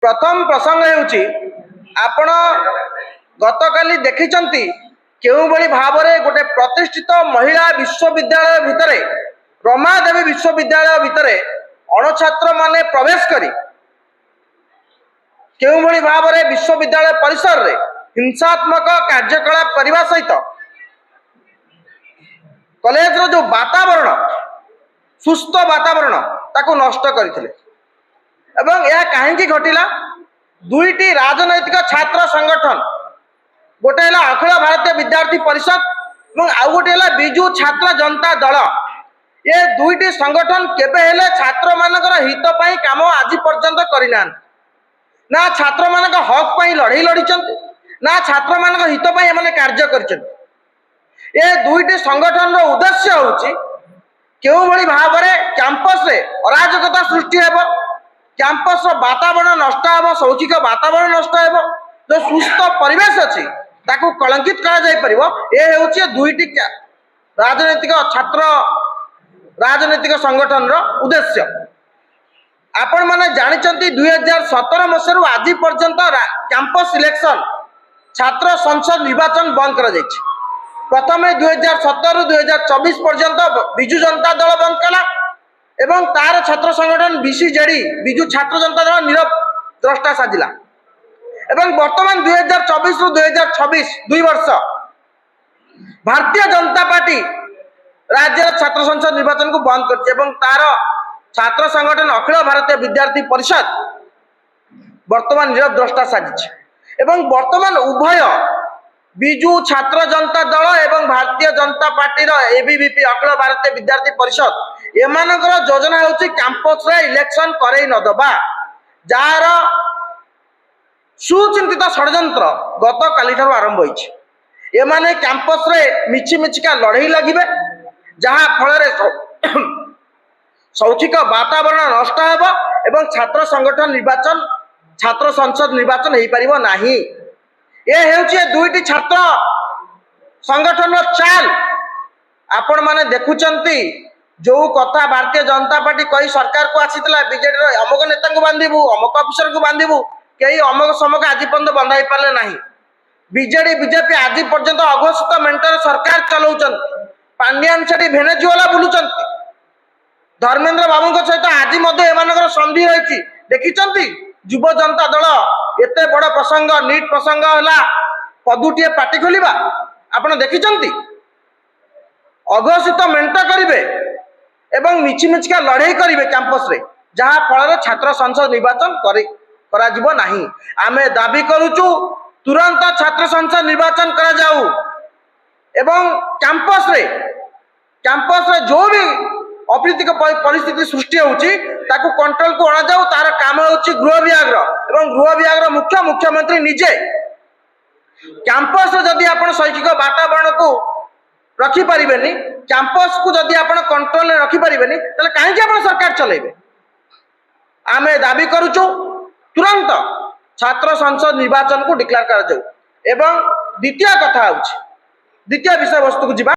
प्रथम प्रसंग हेउची आपण गतकाली देखिचंती केउ बळी भाबरे गोटे प्रतिष्ठित महिला विश्वविद्यालय भितरे रमादेवी विश्वविद्यालय भितरे अणछात्र माने प्रवेश करी केउ बळी भाबरे विश्वविद्यालय परिसर रे हिंसात्मक कार्यकलाप करने सहित कॉलेज रो जो वातावरण सुस्थ वातावरण ताको नष्ट करथिले। एवं यह कहीं घटिला दुईटी राजनैतिक छात्र संगठन गोटे है अखिल भारतीय विद्यार्थी परिषद और आउ गोटे है बिजू छात्र जनता दल। ये दुईटी संगठन केबे हेले छात्र मानकर हित पाई काम आज पर्यंत करिना ना छात्र मान हक पाई लड़ाई लड़ीचंती ना छात्र मान हित पाई एमाने कार्य करिचंती। ये दुईटी संगठन रो उद्देश्य होची केउ भली भाबरे कैंपस रे अराजकता सृष्टि हेबो, कैंपस रो वातावरण नष्ट हेबो, शौक्षिक वातावरण नष्ट हेबो, जो सुस्थ परिवेश अछि ताकू कलंकित करा जाय परिबो। ए हेउची दुईटी राजनैतिक छात्र राजनैतिक संगठन रो उद्देश्य। आपण माने जानिचंती 2017 मसरु आज पर्यंत कैंपस सिलेक्शन छात्र संसद निर्वाचन बंद करा जायछि। प्रथम 2017 रु 2024 पर्यंत बिजू जनता दल बंद कला एवं तार छात्र संगठन बीसीजेडी बिजू छात्र जनता दल नीरव द्रष्टा साजिला एवं वर्तमान 2024 रु 2026 दुई वर्ष भारतीय जनता पार्टी राज्य छात्र संसद निर्वाचन को बंद करছে এবং तार छात्र संगठन अखिल भारतीय विद्यार्थी परिषद वर्तमान नीरव द्रष्टा साजिছে एवं वर्तमान उभय बिजू छात्र जनता दल एवं भारतीय जनता पार्टी एबीवीपी अखिल भारतीय विद्यार्थी परिषद एमानकर योजना होची कैंपस रे इलेक्शन करे न दबा जार सुचिंतित षड्यंत्र गत काली ठार आरंभ होईछि। एमाने कैंपस रे मिछि मिछिका लड़ाई लगिबे जहा फल रे शौक्षिक वातावरण नष्ट हेबो एवं छात्र संगठन निर्वाचन छात्र संसद निर्वाचन हेई परिबो नाही। ये हेउची दुईटी छात्र संगठन चाल आपण माने देखुचंती जो कथा भारतीय जनता पार्टी कही सरकार को आसीतला बीजेडी अमुक नेता को बांधिबू अमुक ऑफिसर को बांधिबू कई अमुक समक आज पर्यंत बंधाई पारे नाही। बीजेडी बीजेपी आज पर्यंत अघोषित मेंटर सरकार चलाउचन पांड्यान छाड़ी भेनेजुएला बुलुचंती धर्मेंद्र बाबू सहित आज मध्य एमानकर संधि रही देखिचंती युव जनता दल एते बड़ प्रसंग नीट प्रसंग है पदुटे पार्टी खोलिबा आपण देखिचंती अघोषित मेंट करिवे एवं मिछि मिछिका लड़ाई करिवे कैंपस रे जहा फल छात्र संसद निर्वाचन करा जिवो नाही। आमे दाबी करूचु तुरंत छात्र संसद निर्वाचन करा जाऊ एवं कैंपस रे जो भी अप्रीतिक परिस्थिति सृष्टि होची ताकू कंट्रोल को अणा जाऊ तार काम होची गृह विभाग एवं गृह विभाग मुख्यमंत्री निजे कैंपस जदि आपण शैक्षिक वातावरण को रखी परिबेनी कैंपस को जदि आपण कंट्रोल रखी परिबेनी तले काहे आपण सरकार चलेबे। आमे दाबी करूचु तुरंत छात्र संसद निर्वाचन को डिक्लेयर करा जाऊ एवं द्वितीय कथा होची द्वितीय विषय वस्तु को जिबा